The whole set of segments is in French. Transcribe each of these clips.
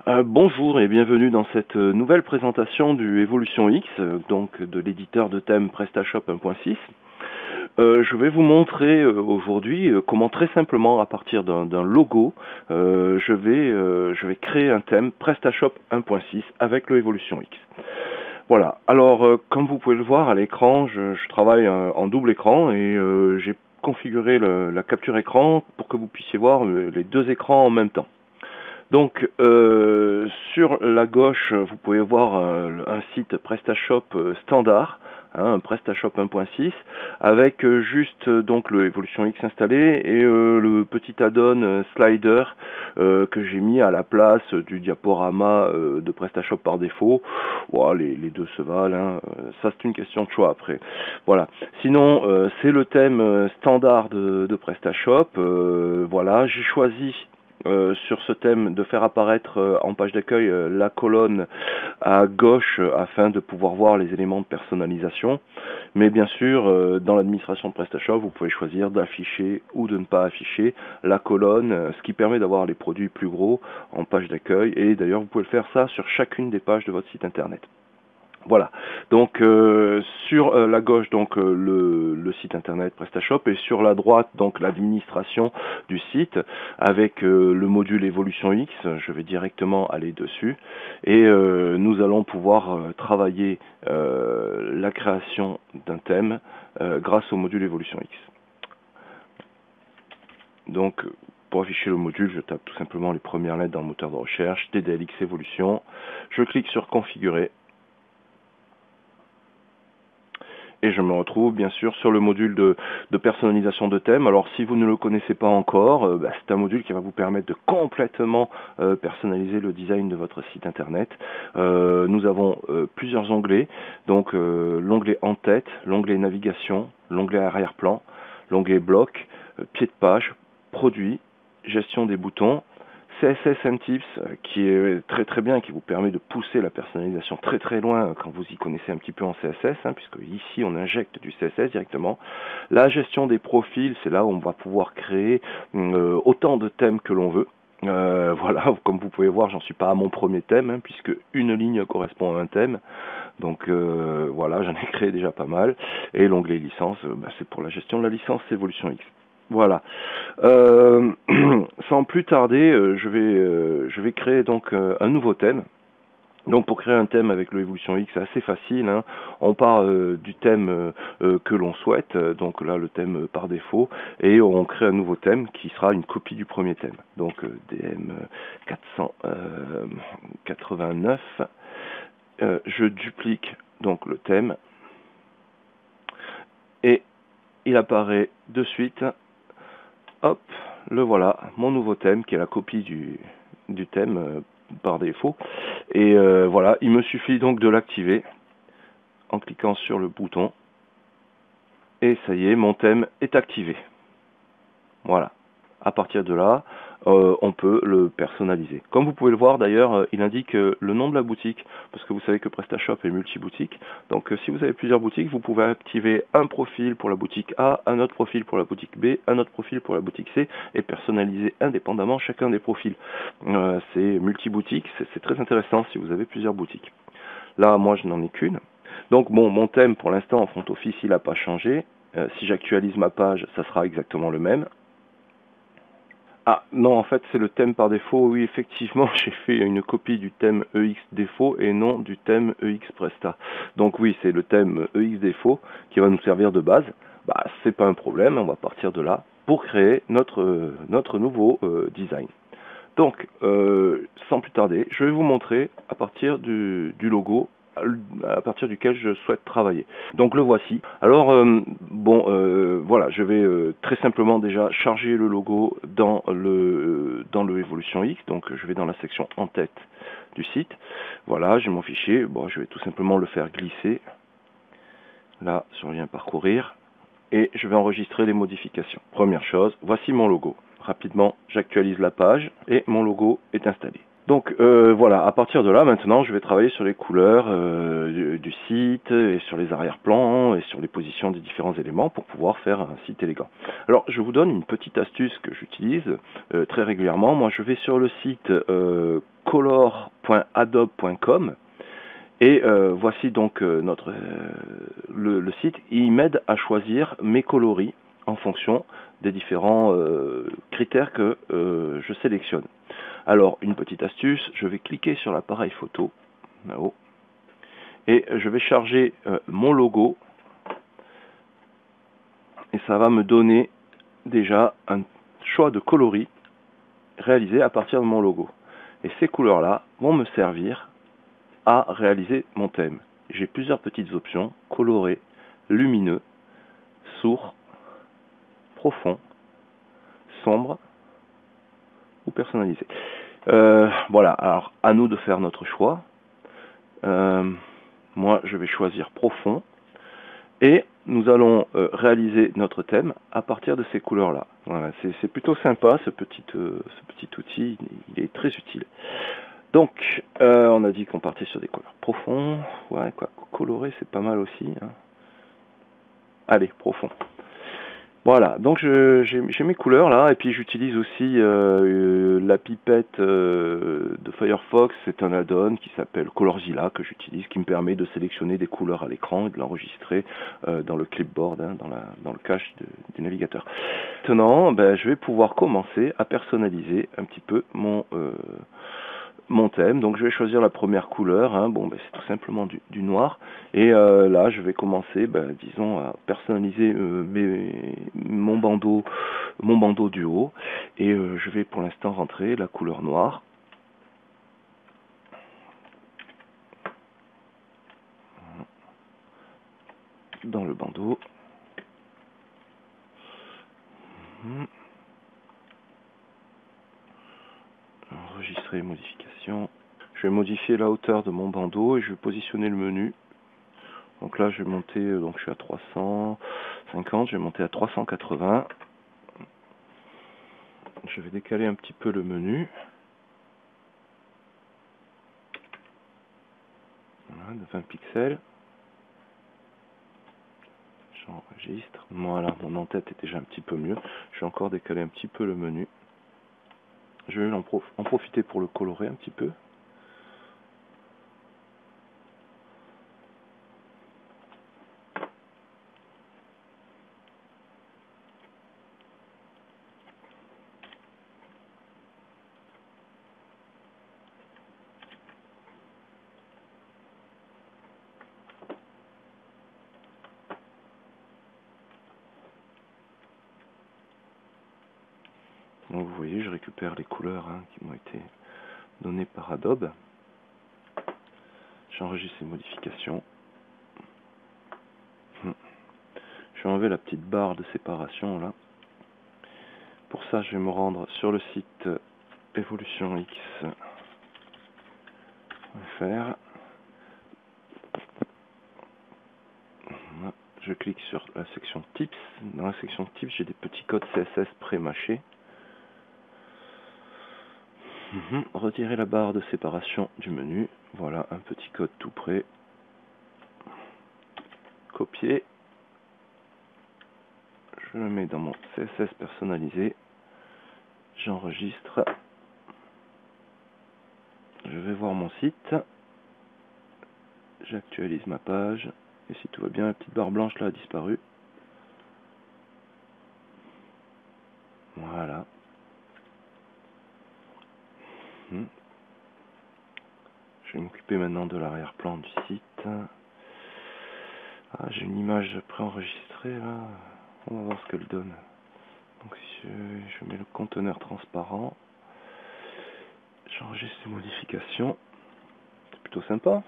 Bonjour et bienvenue dans cette nouvelle présentation du Evolution X, donc de l'éditeur de thème PrestaShop 1.6. Je vais vous montrer aujourd'hui comment très simplement à partir d'un logo, je vais créer un thème PrestaShop 1.6 avec le Evolution X. Voilà, alors comme vous pouvez le voir à l'écran, je travaille en double écran et j'ai configuré la capture écran pour que vous puissiez voir les deux écrans en même temps. Donc sur la gauche, vous pouvez voir un site PrestaShop standard, un PrestaShop 1.6, avec juste donc le Evolution X installé et le petit add-on Slider que j'ai mis à la place du diaporama de PrestaShop par défaut. Voilà, les deux se valent, ça c'est une question de choix après. Voilà. Sinon, c'est le thème standard de PrestaShop. Voilà, j'ai choisi sur ce thème de faire apparaître en page d'accueil la colonne à gauche afin de pouvoir voir les éléments de personnalisation. Mais bien sûr, dans l'administration de PrestaShop, vous pouvez choisir d'afficher ou de ne pas afficher la colonne, ce qui permet d'avoir les produits plus gros en page d'accueil. Et d'ailleurs, vous pouvez le faire ça sur chacune des pages de votre site internet. Voilà, donc sur la gauche donc le site internet PrestaShop et sur la droite donc l'administration du site avec le module Evolution X. Je vais directement aller dessus et nous allons pouvoir travailler la création d'un thème grâce au module Evolution X. Donc pour afficher le module, je tape tout simplement les premières lettres dans le moteur de recherche, DDLX Evolution, je clique sur configurer. Et je me retrouve bien sûr sur le module de personnalisation de thème. Alors si vous ne le connaissez pas encore, c'est un module qui va vous permettre de complètement personnaliser le design de votre site internet. Nous avons plusieurs onglets, donc l'onglet en tête, l'onglet navigation, l'onglet arrière-plan, l'onglet bloc, pied de page, produit, gestion des boutons, CSS and Tips qui est très très bien, qui vous permet de pousser la personnalisation très très loin quand vous y connaissez un petit peu en CSS, puisque ici on injecte du CSS directement. La gestion des profils, c'est là où on va pouvoir créer autant de thèmes que l'on veut. Voilà, comme vous pouvez voir, j'en suis pas à mon premier thème, puisque une ligne correspond à un thème. Donc voilà, j'en ai créé déjà pas mal. Et l'onglet licence, c'est pour la gestion de la licence Evolution X. Voilà. Sans plus tarder, je vais créer donc un nouveau thème. Donc pour créer un thème avec le Evolution X, c'est assez facile. On part du thème que l'on souhaite, donc là le thème par défaut, et on crée un nouveau thème qui sera une copie du premier thème. Donc DM 489. Je duplique donc le thème et il apparaît de suite. Hop, le voilà, mon nouveau thème qui est la copie du thème par défaut. Et voilà, il me suffit donc de l'activer en cliquant sur le bouton. Et ça y est, mon thème est activé. Voilà. À partir de là, on peut le personnaliser. Comme vous pouvez le voir d'ailleurs, il indique le nom de la boutique, parce que vous savez que PrestaShop est multi-boutique. Donc si vous avez plusieurs boutiques, vous pouvez activer un profil pour la boutique A, un autre profil pour la boutique B, un autre profil pour la boutique C, et personnaliser indépendamment chacun des profils. C'est multi-boutique, c'est très intéressant si vous avez plusieurs boutiques. Là, moi, je n'en ai qu'une. Donc bon, mon thème pour l'instant en front office, il n'a pas changé. Si j'actualise ma page, ça sera exactement le même. Ah non, en fait c'est le thème par défaut. Oui, effectivement, j'ai fait une copie du thème EX défaut et non du thème EX Presta. Donc oui, c'est le thème EX défaut qui va nous servir de base. C'est pas un problème, on va partir de là pour créer notre nouveau design. Donc, sans plus tarder, je vais vous montrer à partir du logo à partir duquel je souhaite travailler. Donc le voici. Alors voilà, je vais très simplement déjà charger le logo dans le Evolution X. Donc je vais dans la section en tête du site. Voilà, j'ai mon fichier. Bon, je vais tout simplement le faire glisser là sur lien parcourir et je vais enregistrer les modifications. Première chose, voici mon logo. Rapidement, j'actualise la page et mon logo est installé. Donc voilà, à partir de là, maintenant, je vais travailler sur les couleurs du site, et sur les arrière-plans, et sur les positions des différents éléments pour pouvoir faire un site élégant. Alors, je vous donne une petite astuce que j'utilise très régulièrement. Moi, je vais sur le site color.adobe.com. Et voici donc le site. Il m'aide à choisir mes coloris en fonction des différents critères que je sélectionne. Alors, une petite astuce, je vais cliquer sur l'appareil photo, là-haut, et je vais charger mon logo, et ça va me donner déjà un choix de coloris réalisé à partir de mon logo. Et ces couleurs-là vont me servir à réaliser mon thème. J'ai plusieurs petites options: coloré, lumineux, sourd, profond, sombre ou personnalisé. Voilà, alors à nous de faire notre choix. Moi, je vais choisir profond et nous allons réaliser notre thème à partir de ces couleurs-là. Voilà, c'est plutôt sympa ce petit outil, il est très utile. Donc, on a dit qu'on partait sur des couleurs profonds. Ouais, quoi, coloré, c'est pas mal aussi. Hein. Allez, profond. Voilà, donc j'ai mes couleurs là, et puis j'utilise aussi la pipette de Firefox. C'est un add-on qui s'appelle ColorZilla que j'utilise, qui me permet de sélectionner des couleurs à l'écran et de l'enregistrer dans le clipboard, hein, dans le cache du navigateur. Maintenant, je vais pouvoir commencer à personnaliser un petit peu mon thème. Donc je vais choisir la première couleur, hein. Bon, c'est tout simplement du noir, et là je vais commencer, disons, à personnaliser mon bandeau du haut, et je vais pour l'instant rentrer la couleur noire dans le bandeau. Enregistrer modification. Je vais modifier la hauteur de mon bandeau et je vais positionner le menu. Donc là, je vais monter, donc je suis à 350, je vais monter à 380. Je vais décaler un petit peu le menu. Voilà, de 20 pixels. J'enregistre. Voilà, mon en-tête est déjà un petit peu mieux. Je vais encore décaler un petit peu le menu. Je vais en profiter pour le colorer un petit peu. Donc vous voyez, je récupère les couleurs qui m'ont été données par Adobe. J'enregistre les modifications. Je vais enlever la petite barre de séparation là. Pour ça, je vais me rendre sur le site evolutionx.fr. Je clique sur la section Tips. Dans la section Tips, j'ai des petits codes CSS pré-mâchés. Retirer la barre de séparation du menu. Voilà, un petit code tout prêt. Copier. Je le mets dans mon CSS personnalisé. J'enregistre. Je vais voir mon site. J'actualise ma page. Et si tout va bien, la petite barre blanche là a disparu. Voilà. Je vais m'occuper maintenant de l'arrière-plan du site. Ah, j'ai une image préenregistrée là. On va voir ce qu'elle donne. Donc si je mets le conteneur transparent, j'enregistre les modifications. C'est plutôt sympa.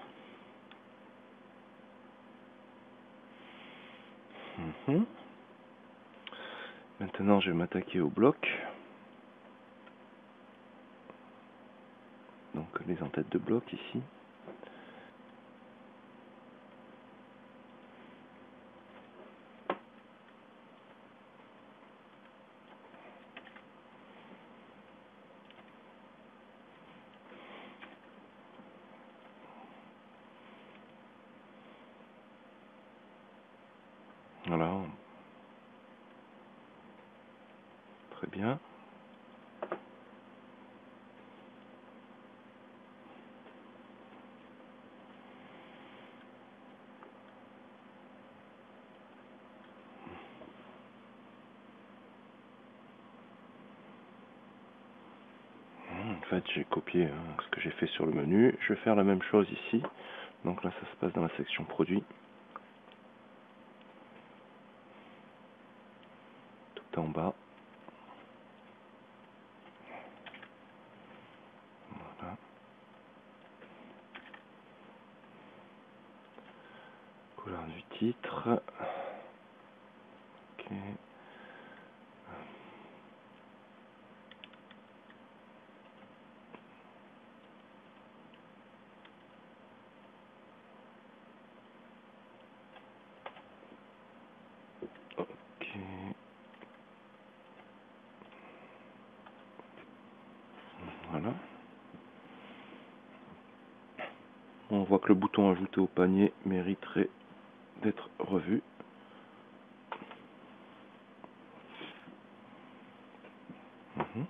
Maintenant, je vais m'attaquer au bloc. Donc les entêtes de bloc ici. Voilà. Très bien. fait, j'ai copié ce que j'ai fait sur le menu. Je vais faire la même chose ici. Donc là, ça se passe dans la section produits. Tout en bas. Voilà. Couleur du titre. Ok. Ok. Voilà. On voit que le bouton ajouter au panier mériterait d'être revu. Mhm.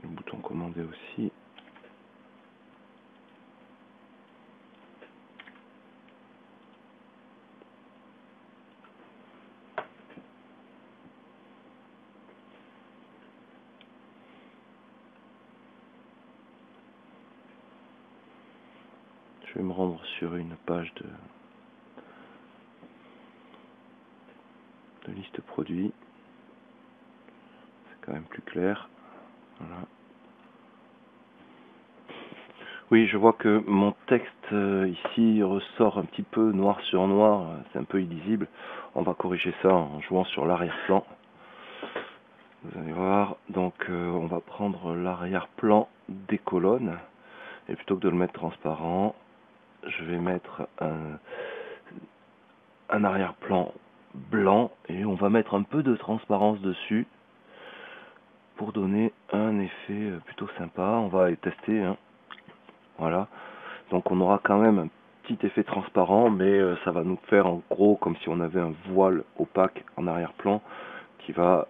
Le bouton commander aussi. Je vais me rendre sur une page de liste produits. C'est quand même plus clair. Voilà. Oui, je vois que mon texte ici ressort un petit peu noir sur noir, c'est un peu illisible. On va corriger ça en jouant sur l'arrière-plan. Vous allez voir, donc on va prendre l'arrière-plan des colonnes, et plutôt que de le mettre transparent, je vais mettre un arrière-plan blanc, et on va mettre un peu de transparence dessus, pour donner un effet plutôt sympa. On va tester, hein. Voilà. Donc on aura quand même un petit effet transparent, mais ça va nous faire en gros comme si on avait un voile opaque en arrière-plan qui va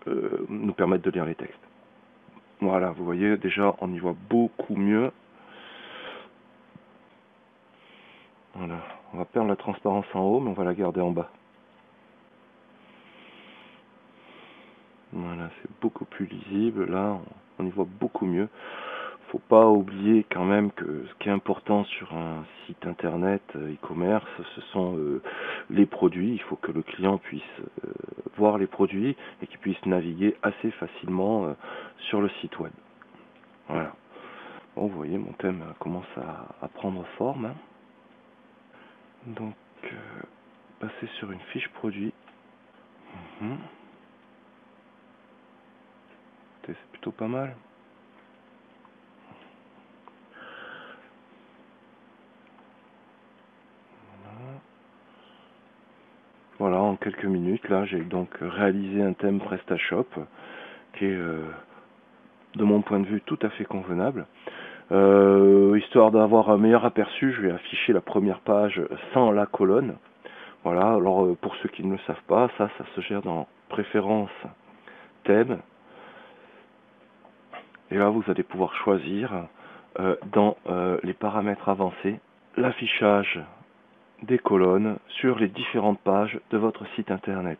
nous permettre de lire les textes. Voilà, vous voyez, déjà on y voit beaucoup mieux. Voilà, on va perdre la transparence en haut, mais on va la garder en bas. Voilà, c'est beaucoup plus lisible, là on y voit beaucoup mieux. Faut pas oublier quand même que ce qui est important sur un site internet e-commerce, ce sont les produits. Il faut que le client puisse voir les produits et qu'il puisse naviguer assez facilement sur le site web. Voilà. Bon, vous voyez, mon thème commence à prendre forme, hein. Donc, passer sur une fiche produit. Mhm. C'est plutôt pas mal. Voilà, en quelques minutes, là, j'ai donc réalisé un thème PrestaShop qui est, de mon point de vue, tout à fait convenable. Histoire d'avoir un meilleur aperçu, je vais afficher la première page sans la colonne. Voilà, alors pour ceux qui ne le savent pas, ça se gère dans Préférences, Thème. Et là, vous allez pouvoir choisir dans les paramètres avancés l'affichage des colonnes sur les différentes pages de votre site internet.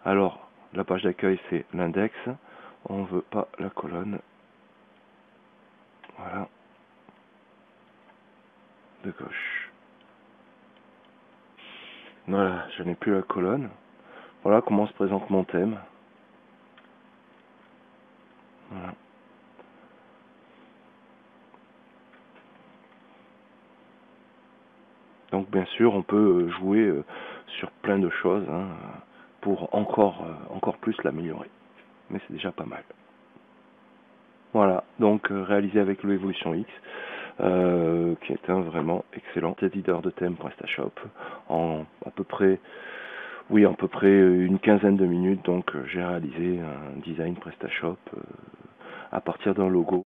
Alors, la page d'accueil, c'est l'index. On ne veut pas la colonne. Voilà. De gauche. Voilà, je n'ai plus la colonne. Voilà comment se présente mon thème. Voilà. Donc bien sûr, on peut jouer sur plein de choses hein, pour encore plus l'améliorer. Mais c'est déjà pas mal. Voilà, donc réalisé avec le Evolution X, qui est un vraiment excellent éditeur de thèmes PrestaShop en à peu près une quinzaine de minutes. Donc j'ai réalisé un design PrestaShop à partir d'un logo.